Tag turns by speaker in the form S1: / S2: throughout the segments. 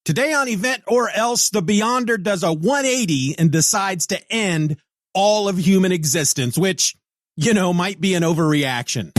S1: Today on Event or Else, the Beyonder does a 180 and decides to end all of human existence, which, might be an overreaction.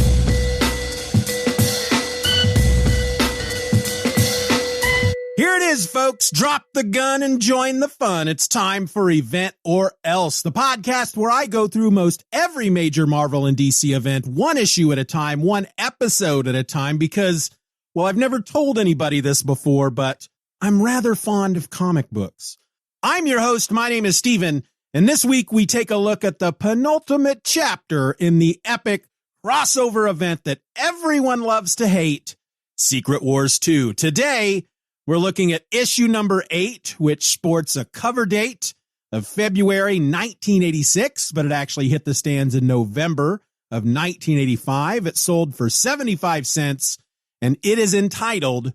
S1: Here it is, folks. Drop the gun and join the fun. It's time for Event or Else, the podcast where I go through most every major Marvel and DC event, one issue at a time, one episode at a time, because, well, I've never told anybody this before, but I'm rather fond of comic books. I'm your host. My name is Steven, and this week we take a look at the penultimate chapter in the epic crossover event that everyone loves to hate, Secret Wars 2. Today, we're looking at issue number 8, which sports a cover date of February 1986, but it actually hit the stands in November of 1985. It sold for 75 cents, and it is entitled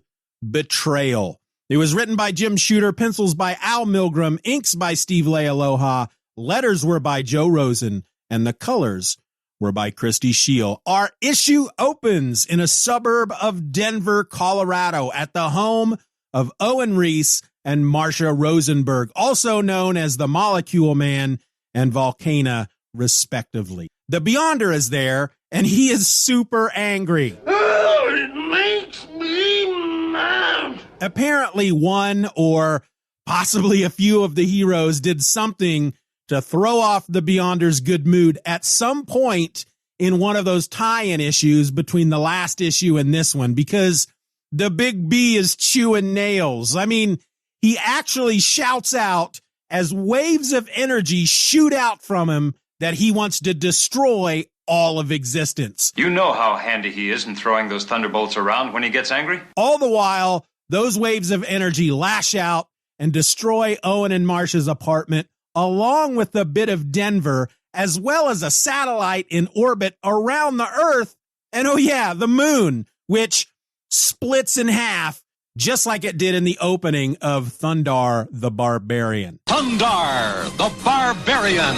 S1: Betrayal. It was written by Jim Shooter, pencils by Al Milgram, inks by Steve Leialoha, letters were by Joe Rosen, and the colors were by Christy Scheel. Our issue opens in a suburb of Denver, Colorado, at the home of Owen Reese and Marcia Rosenberg, also known as the Molecule Man and Volcana, respectively. The Beyonder is there, and he is super angry.
S2: Oh, it makes me mad.
S1: Apparently one or possibly a few of the heroes did something to throw off the Beyonder's good mood at some point in one of those tie-in issues between the last issue and this one, because the big B is chewing nails. I mean, he actually shouts out as waves of energy shoot out from him that he wants to destroy all of existence.
S3: You know how handy he is in throwing those thunderbolts around when he gets angry?
S1: All the while, those waves of energy lash out and destroy Owen and Marcia's apartment, along with a bit of Denver, as well as a satellite in orbit around the Earth. And oh yeah, the moon, which splits in half, just like it did in the opening of Thundar the Barbarian.
S4: Thundar the Barbarian!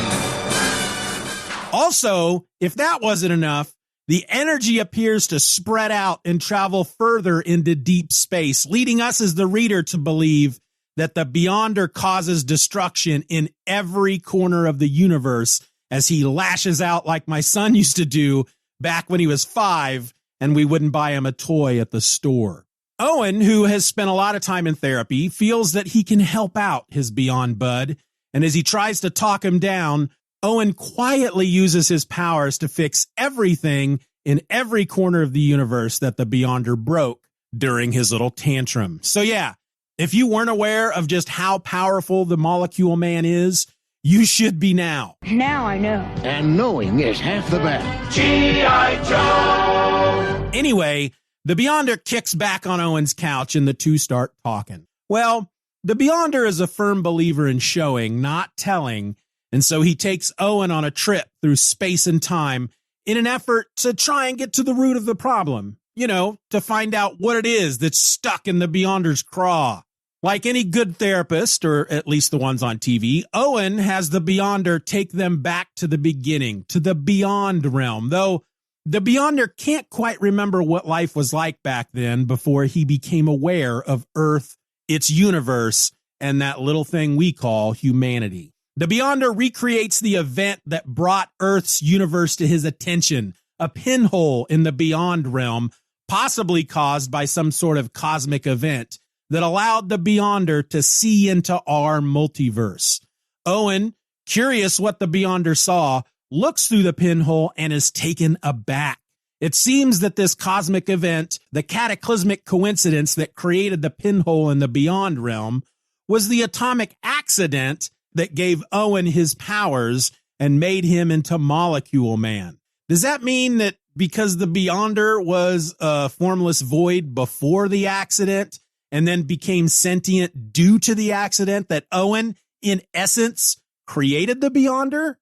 S1: Also, if that wasn't enough, the energy appears to spread out and travel further into deep space, leading us as the reader to believe that the Beyonder causes destruction in every corner of the universe as he lashes out like my son used to do back when he was 5 and we wouldn't buy him a toy at the store. Owen, who has spent a lot of time in therapy, feels that he can help out his Beyond bud, and as he tries to talk him down, Owen quietly uses his powers to fix everything in every corner of the universe that the Beyonder broke during his little tantrum. So yeah, if you weren't aware of just how powerful the Molecule Man is, you should be now.
S5: Now I know.
S6: And knowing is half the battle.
S2: G.I. Joe!
S1: Anyway, the Beyonder kicks back on Owen's couch and the two start talking. Well, the Beyonder is a firm believer in showing, not telling, and so he takes Owen on a trip through space and time in an effort to try and get to the root of the problem. To find out what it is that's stuck in the Beyonder's craw. Like any good therapist, or at least the ones on TV, Owen has the Beyonder take them back to the beginning, to the Beyond realm, though the Beyonder can't quite remember what life was like back then before he became aware of Earth, its universe, and that little thing we call humanity. The Beyonder recreates the event that brought Earth's universe to his attention, a pinhole in the Beyond realm, possibly caused by some sort of cosmic event that allowed the Beyonder to see into our multiverse. Owen, curious what the Beyonder saw, looks through the pinhole and is taken aback. It seems that this cosmic event, the cataclysmic coincidence that created the pinhole in the Beyond realm, was the atomic accident that gave Owen his powers and made him into Molecule Man. Does that mean that because the Beyonder was a formless void before the accident and then became sentient due to the accident, that Owen, in essence, created the Beyonder?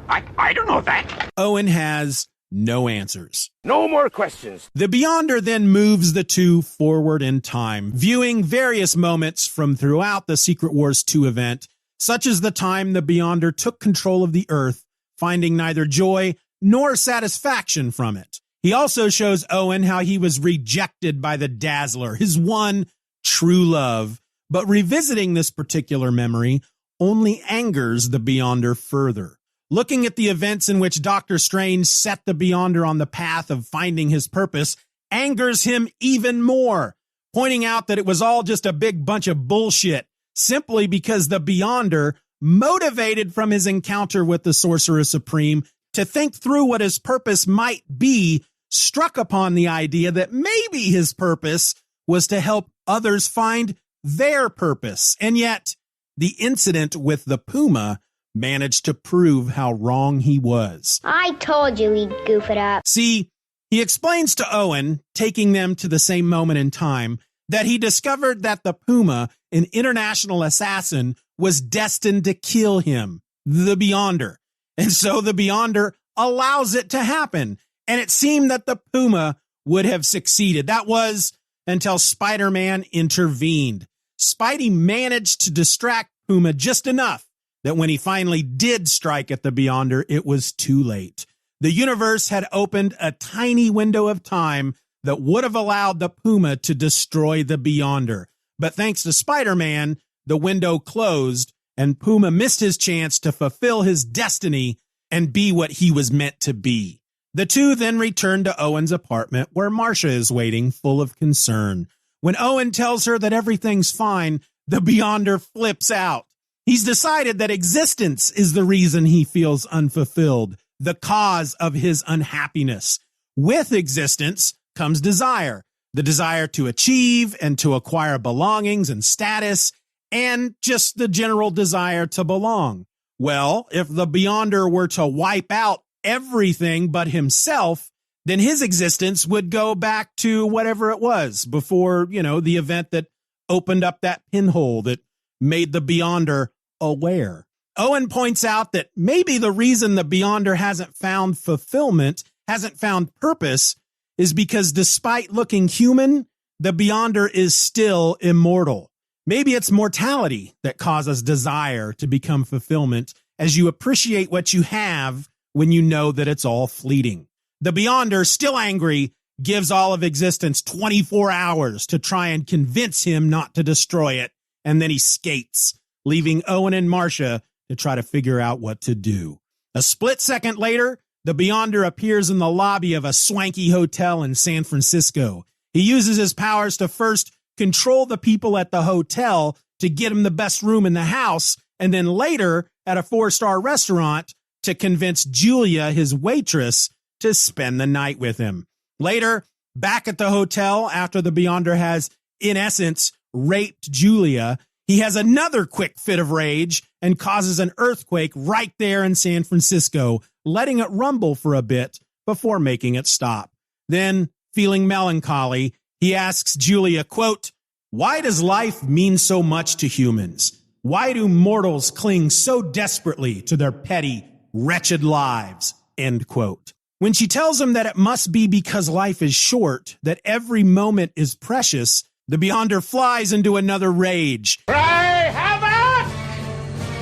S6: I don't know that.
S1: Owen has no answers.
S6: No more questions.
S1: The Beyonder then moves the two forward in time, viewing various moments from throughout the Secret Wars 2 event, such as the time the Beyonder took control of the Earth, finding neither joy nor satisfaction from it. He also shows Owen how he was rejected by the Dazzler, his one true love, But revisiting this particular memory only angers the Beyonder further. Looking at the events in which Doctor Strange set the Beyonder on the path of finding his purpose angers him even more, pointing out that it was all just a big bunch of bullshit, simply because the Beyonder, motivated from his encounter with the Sorcerer Supreme to think through what his purpose might be, struck upon the idea that maybe his purpose was to help others find their purpose. And yet, the incident with the puma managed to prove how wrong he was.
S5: I told you he'd goof it up.
S1: See, he explains to Owen, taking them to the same moment in time, that he discovered that the puma, an international assassin, was destined to kill him, the Beyonder. And so the Beyonder allows it to happen. And it seemed that the puma would have succeeded. That was until Spider-Man intervened. Spidey managed to distract Puma just enough that when he finally did strike at the Beyonder, it was too late. The universe had opened a tiny window of time that would have allowed the puma to destroy the Beyonder. But thanks to Spider-Man, the window closed and Puma missed his chance to fulfill his destiny and be what he was meant to be. The two then return to Owen's apartment where Marcia is waiting, full of concern. When Owen tells her that everything's fine, the Beyonder flips out. He's decided that existence is the reason he feels unfulfilled, the cause of his unhappiness. With existence comes desire, the desire to achieve and to acquire belongings and status, and just the general desire to belong. Well, if the Beyonder were to wipe out everything but himself, then his existence would go back to whatever it was before, the event that opened up that pinhole that made the Beyonder aware. Owen points out that maybe the reason the Beyonder hasn't found fulfillment, hasn't found purpose, is because despite looking human, the Beyonder is still immortal. Maybe it's mortality that causes desire to become fulfillment as you appreciate what you have when you know that it's all fleeting. The Beyonder, still angry, gives all of existence 24 hours to try and convince him not to destroy it, and then he skates, leaving Owen and Marcia to try to figure out what to do. A split second later, the Beyonder appears in the lobby of a swanky hotel in San Francisco. He uses his powers to first control the people at the hotel to get him the best room in the house, and then later at a 4-star restaurant to convince Julia, his waitress, to spend the night with him. Later, back at the hotel, after the Beyonder has, in essence, raped Julia, he has another quick fit of rage and causes an earthquake right there in San Francisco, letting it rumble for a bit before making it stop. Then, feeling melancholy, he asks Julia, quote, "Why does life mean so much to humans? Why do mortals cling so desperately to their petty, wretched lives?" End quote. When she tells him that it must be because life is short, that every moment is precious, the Beyonder flies into another rage.
S6: Cry havoc!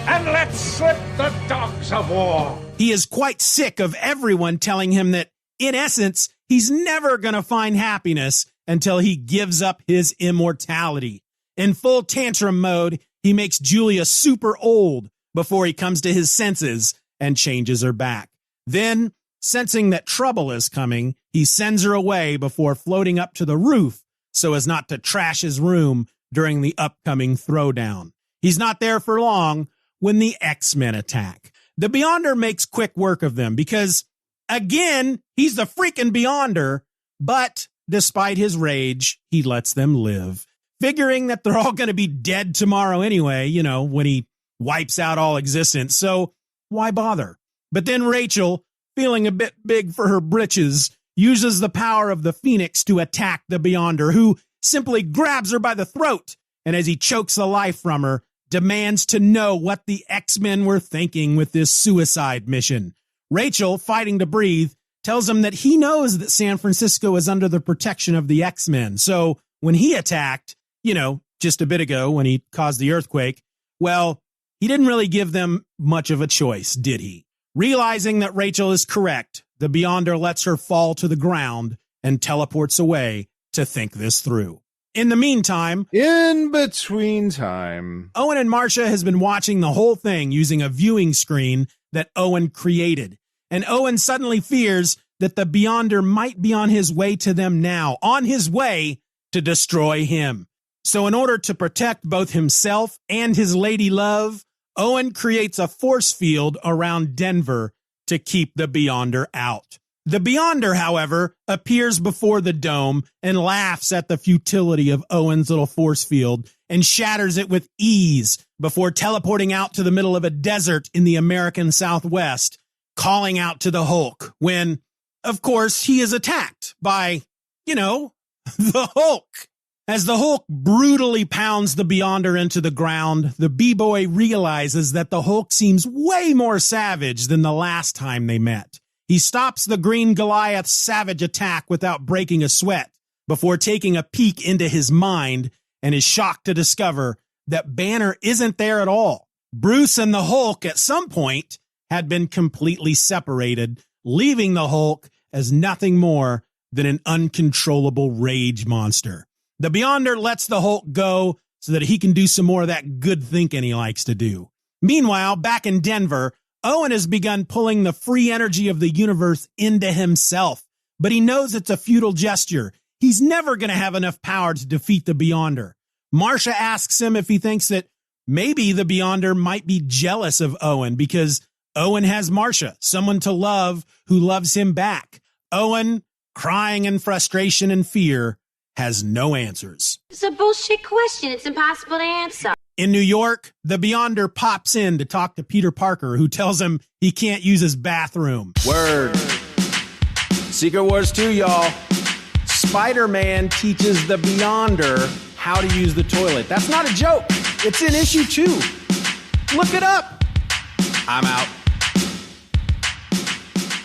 S6: And let's slip the dogs of war.
S1: He is quite sick of everyone telling him that, in essence, he's never going to find happiness until he gives up his immortality. In full tantrum mode, he makes Julia super old before he comes to his senses and changes her back. Then, sensing that trouble is coming, he sends her away before floating up to the roof so as not to trash his room during the upcoming throwdown. He's not there for long when the X-Men attack. The Beyonder makes quick work of them because, again, he's the freaking Beyonder, but despite his rage, he lets them live, figuring that they're all going to be dead tomorrow anyway, when he wipes out all existence, so why bother? But then Rachel, feeling a bit big for her britches, uses the power of the Phoenix to attack the Beyonder, who simply grabs her by the throat, and as he chokes the life from her, demands to know what the X-Men were thinking with this suicide mission. Rachel, fighting to breathe, tells him that he knows that San Francisco is under the protection of the X-Men, so when he attacked, just a bit ago when he caused the earthquake, well, he didn't really give them much of a choice, did he? Realizing that Rachel is correct, the Beyonder lets her fall to the ground and teleports away to think this through. In the meantime,
S7: in between time,
S1: Owen and Marcia has been watching the whole thing using a viewing screen that Owen created. And Owen suddenly fears that the Beyonder might be on his way to them now, on his way to destroy him. So in order to protect both himself and his lady love, Owen creates a force field around Denver to keep the Beyonder out. The Beyonder, however, appears before the dome and laughs at the futility of Owen's little force field and shatters it with ease before teleporting out to the middle of a desert in the American Southwest, calling out to the Hulk when, of course, he is attacked by, the Hulk. As the Hulk brutally pounds the Beyonder into the ground, the B-Boy realizes that the Hulk seems way more savage than the last time they met. He stops the Green Goliath's savage attack without breaking a sweat before taking a peek into his mind and is shocked to discover that Banner isn't there at all. Bruce and the Hulk at some point had been completely separated, leaving the Hulk as nothing more than an uncontrollable rage monster. The Beyonder lets the Hulk go so that he can do some more of that good thinking he likes to do. Meanwhile, back in Denver, Owen has begun pulling the free energy of the universe into himself, but he knows it's a futile gesture. He's never going to have enough power to defeat the Beyonder. Marcia asks him if he thinks that maybe the Beyonder might be jealous of Owen because Owen has Marcia, someone to love who loves him back. Owen, crying in frustration and fear, has no answers.
S8: It's a bullshit question. It's impossible to answer.
S1: In New York, the Beyonder pops in to talk to Peter Parker, who tells him he can't use his bathroom.
S9: Word. Secret Wars 2, y'all. Spider-Man teaches the Beyonder how to use the toilet. That's not a joke. It's in issue 2. Look it up. I'm out.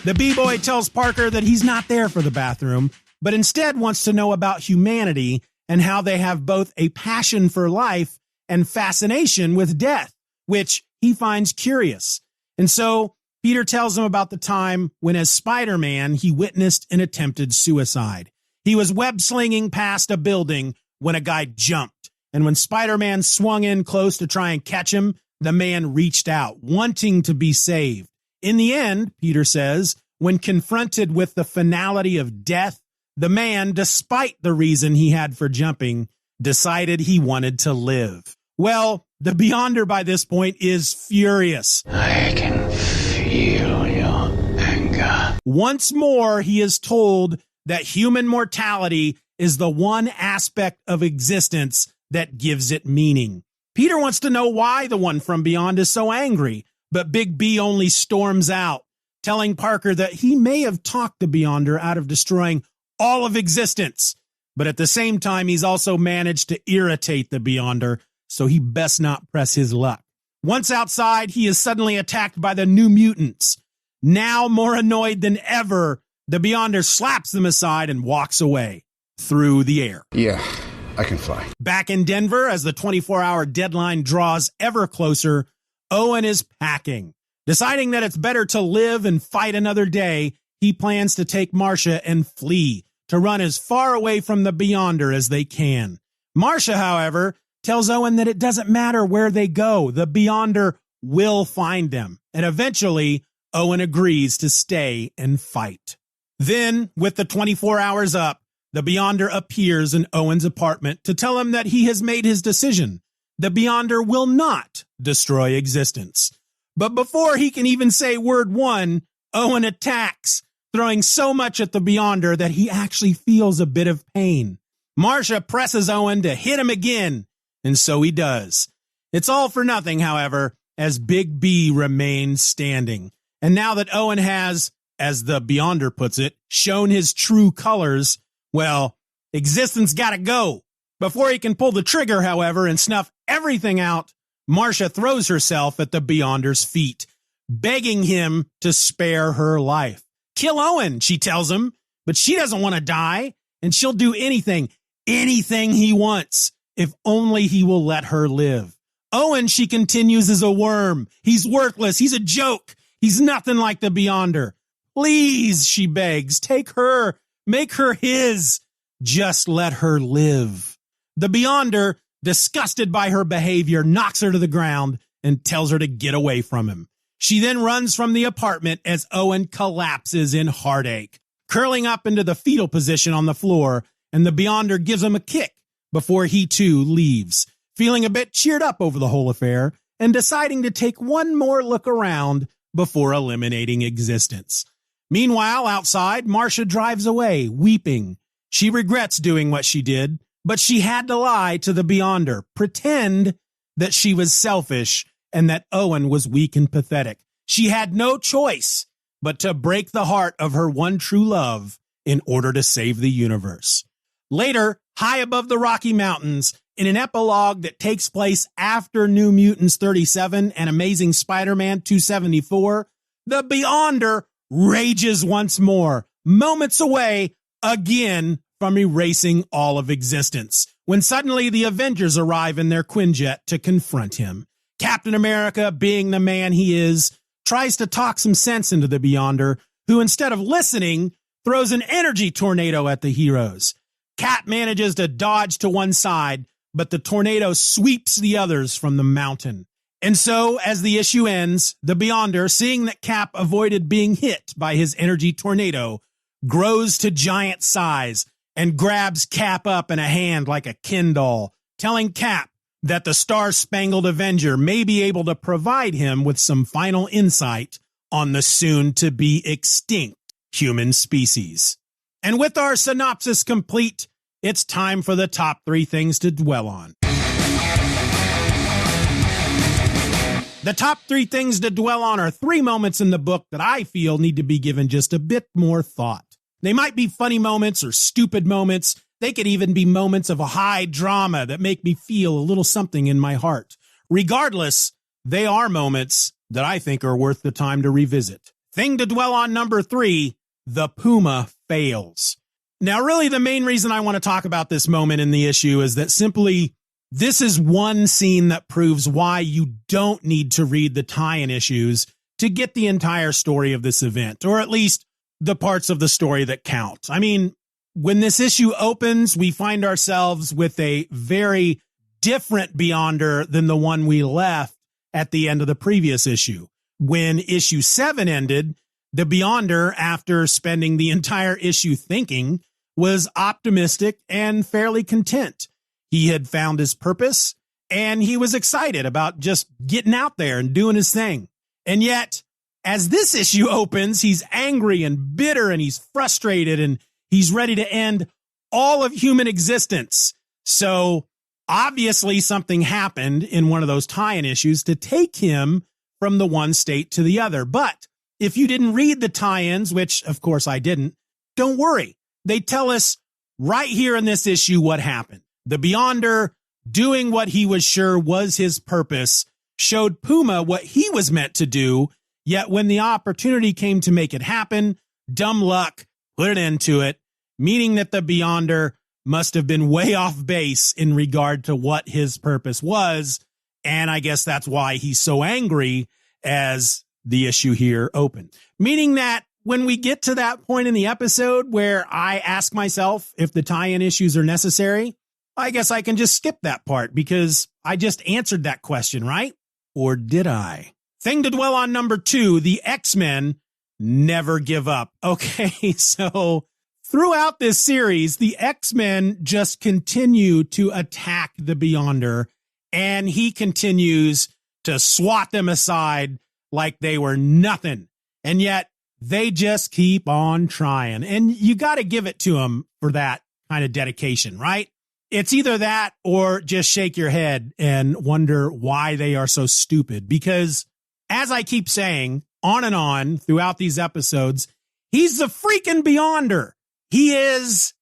S1: The B-Boy tells Parker that he's not there for the bathroom, but instead wants to know about humanity and how they have both a passion for life and fascination with death, which he finds curious. And so Peter tells him about the time when, as Spider-Man, he witnessed an attempted suicide. He was web-slinging past a building when a guy jumped, and when Spider-Man swung in close to try and catch him, the man reached out, wanting to be saved. In the end, Peter says, when confronted with the finality of death, the man, despite the reason he had for jumping, decided he wanted to live. Well, the Beyonder by this point is furious.
S2: I can feel your anger.
S1: Once more, he is told that human mortality is the one aspect of existence that gives it meaning. Peter wants to know why the one from beyond is so angry, but Big B only storms out, telling Parker that he may have talked the Beyonder out of destroying all of existence, but at the same time, he's also managed to irritate the Beyonder, so he best not press his luck. Once outside, he is suddenly attacked by the New Mutants. Now more annoyed than ever, the Beyonder slaps them aside and walks away through the air.
S7: Yeah, I can fly.
S1: Back in Denver, as the 24-hour deadline draws ever closer, Owen is packing. Deciding that it's better to live and fight another day, he plans to take Marcia and flee, to run as far away from the Beyonder as they can. Marcia, however, tells Owen that it doesn't matter where they go, the Beyonder will find them. And eventually, Owen agrees to stay and fight. Then, with the 24 hours up, the Beyonder appears in Owen's apartment to tell him that he has made his decision. The Beyonder will not destroy existence. But before he can even say word one, Owen attacks, throwing so much at the Beyonder that he actually feels a bit of pain. Marcia presses Owen to hit him again, and so he does. It's all for nothing, however, as Big B remains standing. And now that Owen has, as the Beyonder puts it, shown his true colors, well, existence gotta go. Before he can pull the trigger, however, and snuff everything out, Marcia throws herself at the Beyonder's feet, begging him to spare her life. Kill Owen, she tells him, but she doesn't want to die, and she'll do anything he wants, if only he will let her live. Owen, she continues, is a worm. He's worthless. He's a joke. He's nothing like the Beyonder. Please, she begs, take her, make her his. Just let her live. The Beyonder, disgusted by her behavior, knocks her to the ground and tells her to get away from him. She then runs from the apartment as Owen collapses in heartache, curling up into the fetal position on the floor, and the Beyonder gives him a kick before he too leaves, feeling a bit cheered up over the whole affair and deciding to take one more look around before eliminating existence. Meanwhile, outside, Marcia drives away, weeping. She regrets doing what she did, but she had to lie to the Beyonder, pretend that she was selfish and that Owen was weak and pathetic. She had no choice but to break the heart of her one true love in order to save the universe. Later, high above the Rocky Mountains, in an epilogue that takes place after New Mutants 37 and Amazing Spider-Man 274, the Beyonder rages once more, moments away again from erasing all of existence, when suddenly the Avengers arrive in their Quinjet to confront him. Captain America, being the man he is, tries to talk some sense into the Beyonder, who instead of listening, throws an energy tornado at the heroes. Cap manages to dodge to one side, but the tornado sweeps the others from the mountain. And so, as the issue ends, the Beyonder, seeing that Cap avoided being hit by his energy tornado, grows to giant size and grabs Cap up in a hand like a Ken doll, telling Cap that the Star-Spangled Avenger may be able to provide him with some final insight on the soon-to-be extinct human species. And with our synopsis complete, it's time for the top 3 things to dwell on. The top 3 things to dwell on are 3 moments in the book that I feel need to be given just a bit more thought. They might be funny moments or stupid moments. They could even be moments of a high drama that make me feel a little something in my heart. Regardless, they are moments that I think are worth the time to revisit. Thing to dwell on number 3, the Puma fails. Now, really, the main reason I want to talk about this moment in the issue is that simply this is one scene that proves why you don't need to read the tie-in issues to get the entire story of this event, or at least the parts of the story that count. I mean, when this issue opens, we find ourselves with a very different Beyonder than the one we left at the end of the previous issue. When issue 7 ended, the Beyonder, after spending the entire issue thinking, was optimistic and fairly content. He had found his purpose, and he was excited about just getting out there and doing his thing. And yet, as this issue opens, he's angry and bitter, and he's frustrated, and he's ready to end all of human existence. So obviously something happened in one of those tie-in issues to take him from the one state to the other. But if you didn't read the tie-ins, which of course I didn't, don't worry. They tell us right here in this issue what happened. The Beyonder, doing what he was sure was his purpose, showed Puma what he was meant to do, yet when the opportunity came to make it happen, dumb luck put an end to it, meaning that the Beyonder must have been way off base in regard to what his purpose was, and I guess that's why he's so angry as the issue here opened. Meaning that when we get to that point in the episode where I ask myself if the tie-in issues are necessary, I guess I can just skip that part because I just answered that question, right? Or did I? Thing to dwell on number 2, the X-Men never give up. Okay, so throughout this series, the X-Men just continue to attack the Beyonder, and he continues to swat them aside like they were nothing. And yet they just keep on trying. And you got to give it to them for that kind of dedication, right? It's either that or just shake your head and wonder why they are so stupid. Because as I keep saying on and on throughout these episodes, he's the freaking Beyonder. He is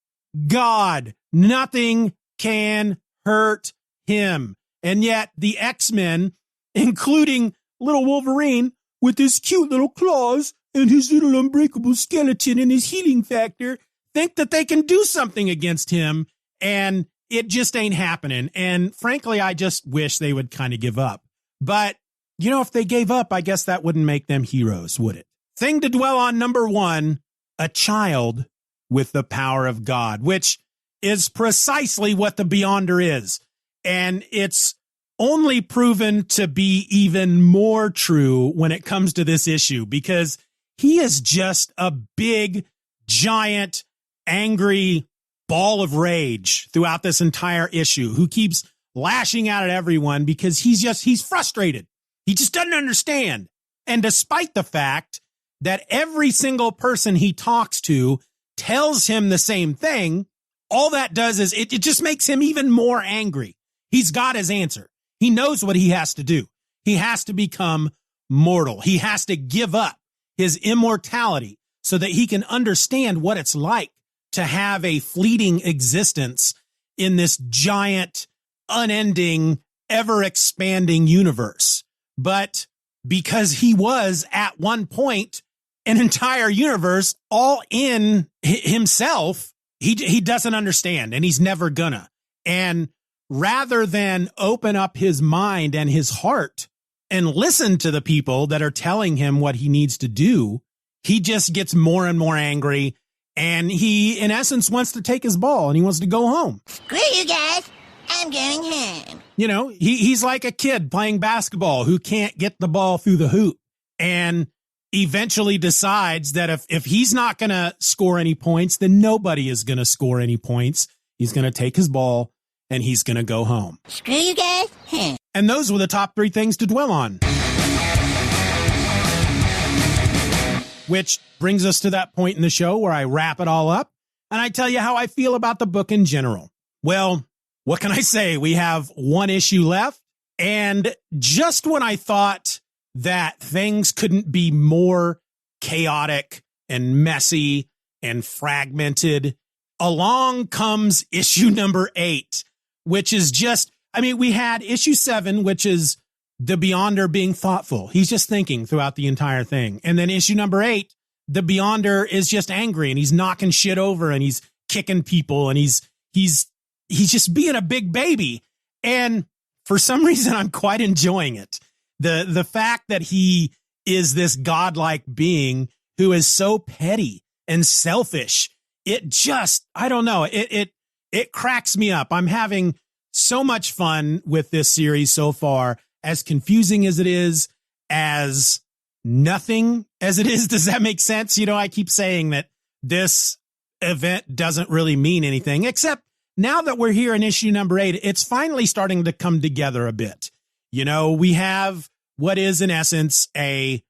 S1: God. Nothing can hurt him. And yet the X-Men, including little Wolverine with his cute little claws and his little unbreakable skeleton and his healing factor, think that they can do something against him, and it just ain't happening. And frankly, I just wish they would kind of give up. But, you know, if they gave up, I guess that wouldn't make them heroes, would it? Thing to dwell on number 1, a child with the power of God, which is precisely what the Beyonder is. And it's only proven to be even more true when it comes to this issue, because he is just a big, giant, angry ball of rage throughout this entire issue, who keeps lashing out at everyone because he's frustrated. He just doesn't understand. And despite the fact that every single person he talks to tells him the same thing, all that does is it just makes him even more angry. He's got his answer. He knows what he has to do. He has to become mortal. He has to give up his immortality so that he can understand what it's like to have a fleeting existence in this giant, unending, ever-expanding universe. But because he was at one point an entire universe all in himself, he doesn't understand, and he's never gonna. And rather than open up his mind and his heart and listen to the people that are telling him what he needs to do, he just gets more and more angry. And he, in essence, wants to take his ball and he wants to go home.
S10: Screw you guys. I'm going home.
S1: You know, he's like a kid playing basketball who can't get the ball through the hoop, and eventually decides that if he's not going to score any points, then nobody is going to score any points. He's going to take his ball and he's going to go home.
S10: Screw you guys.
S1: And those were the top 3 things to dwell on. Which brings us to that point in the show where I wrap it all up and I tell you how I feel about the book in general. Well, what can I say? We have 1 issue left, and just when I thought that things couldn't be more chaotic and messy and fragmented, along comes issue number 8, which is just, I mean, we had issue 7, which is the Beyonder being thoughtful. He's just thinking throughout the entire thing. And then issue number 8, the Beyonder is just angry and he's knocking shit over and he's kicking people and he's just being a big baby. And for some reason, I'm quite enjoying it. The fact that he is this godlike being who is so petty and selfish, it just, I don't know, it cracks me up. I'm having so much fun with this series so far, as confusing as it is, as nothing as it is. Does that make sense? You know, I keep saying that this event doesn't really mean anything, except now that we're here in issue number 8, it's finally starting to come together a bit. You know, we have what is in essence a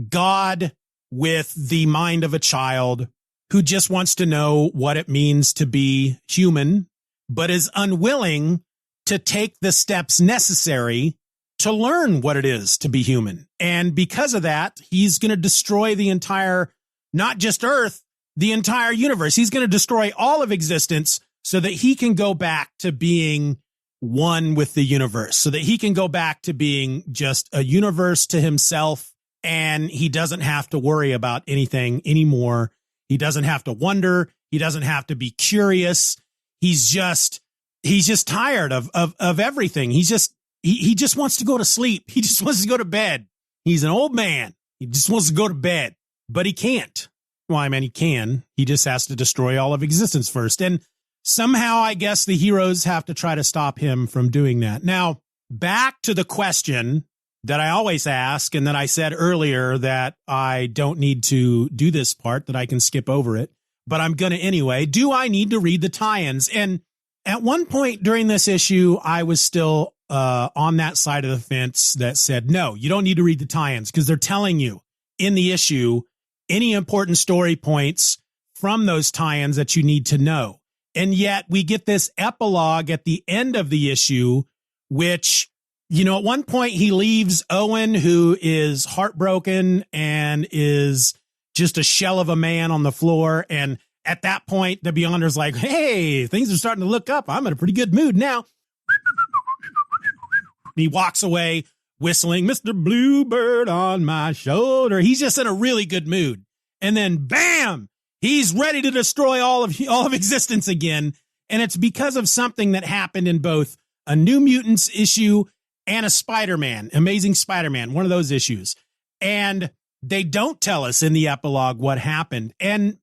S1: god with the mind of a child who just wants to know what it means to be human, but is unwilling to take the steps necessary to learn what it is to be human. And because of that, he's going to destroy the entire, not just Earth, the entire universe. He's going to destroy all of existence so that he can go back to being one with the universe, so that he can go back to being just a universe to himself. And he doesn't have to worry about anything anymore. He doesn't have to wonder. He doesn't have to be curious. He's just tired of everything. He just wants to go to sleep. He just wants to go to bed. He's an old man. He just wants to go to bed, but he can't. Well, I mean, he can. He just has to destroy all of existence first. And somehow, I guess the heroes have to try to stop him from doing that. Now, back to the question that I always ask, and that I said earlier that I don't need to do this part, that I can skip over it, but I'm going to anyway. Do I need to read the tie-ins? And at one point during this issue, I was still on that side of the fence that said, no, you don't need to read the tie-ins, because they're telling you in the issue any important story points from those tie-ins that you need to know. And yet we get this epilogue at the end of the issue, which, you know, at one point he leaves Owen, who is heartbroken and is just a shell of a man on the floor. And at that point, the Beyonder's like, hey, things are starting to look up. I'm in a pretty good mood now. He walks away whistling, Mr. Bluebird on my shoulder. He's just in a really good mood. And then bam, he's ready to destroy all of existence again. And it's because of something that happened in both a New Mutants issue and a Spider-Man, Amazing Spider-Man, one of those issues. And they don't tell us in the epilogue what happened. And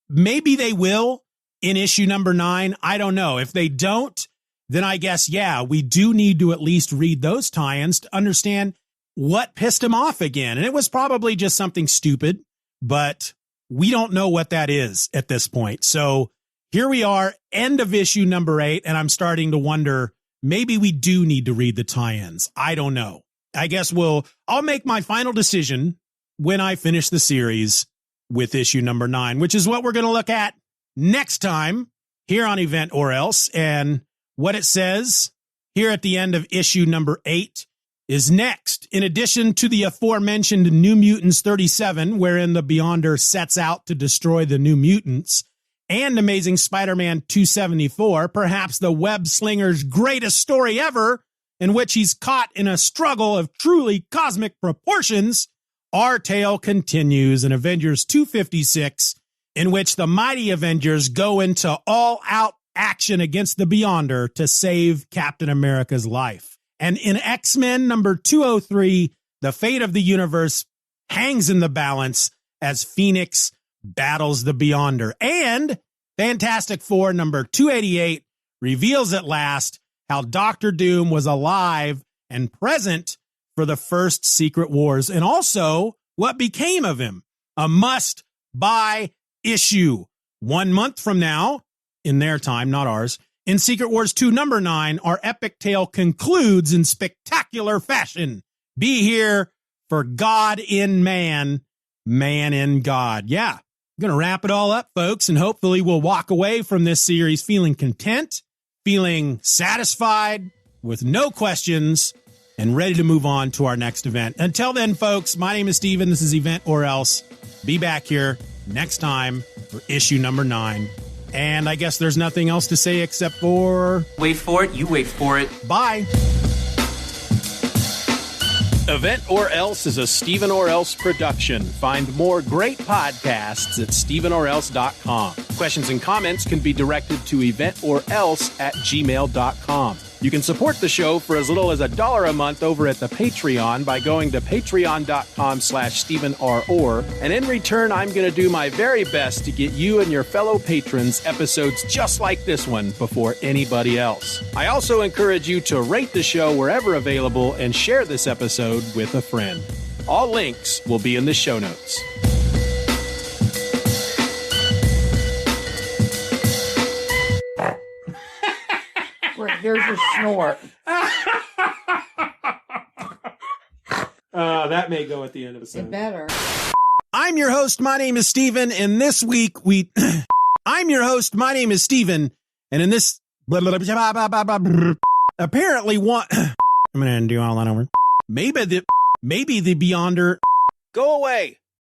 S1: maybe they will, in issue number 9? I don't know. If they don't, then I guess, yeah, we do need to at least read those tie-ins to understand what pissed him off again. And it was probably just something stupid, but we don't know what that is at this point. So here we are, end of issue number 8, and I'm starting to wonder, maybe we do need to read the tie-ins. I don't know. I guess I'll make my final decision when I finish the series with issue number 9, which is what we're going to look at next time here on Event or Else. And what it says here at the end of issue number 8 is next. In addition to the aforementioned New Mutants 37, wherein the Beyonder sets out to destroy the New Mutants, and Amazing Spider-Man 274, perhaps the web slinger's greatest story ever, in which he's caught in a struggle of truly cosmic proportions, our tale continues in Avengers 256, in which the mighty Avengers go into all-out action against the Beyonder to save Captain America's life. And in X-Men number 203, the fate of the universe hangs in the balance as Phoenix battles the Beyonder. And Fantastic Four number 288 reveals at last how Doctor Doom was alive and present for the first Secret Wars, and also what became of him. A must-buy issue. 1 month from now, in their time, not ours, in Secret Wars 2 number 9, our epic tale concludes in spectacular fashion. Be here for God in man, man in God. Yeah, I'm going to wrap it all up, folks, and hopefully we'll walk away from this series feeling content, feeling satisfied, with no questions, and ready to move on to our next event. Until then, folks, my name is Steven. This is Event or Else. Be back here next time for issue number 9. And I guess there's nothing else to say except for...
S11: Wait for it. You wait for it.
S1: Bye. Event or Else is a Steven or Else production. Find more great podcasts at stevenorelse.com. Questions and comments can be directed to eventorelse@gmail.com. You can support the show for as little as $1 a month over at the Patreon by going to patreon.com/StephenROr. And in return, I'm going to do my very best to get you and your fellow patrons episodes just like this one before anybody else. I also encourage you to rate the show wherever available and share this episode with a friend. All links will be in the show notes.
S12: Here's your snort.
S1: That may go at the end of the
S12: It
S1: sentence.
S12: better.
S1: I'm your host. My name is Steven, and this week I'm your host. My name is Steven, and in this apparently one I'm gonna do all that over. Maybe the Beyonder. Go away.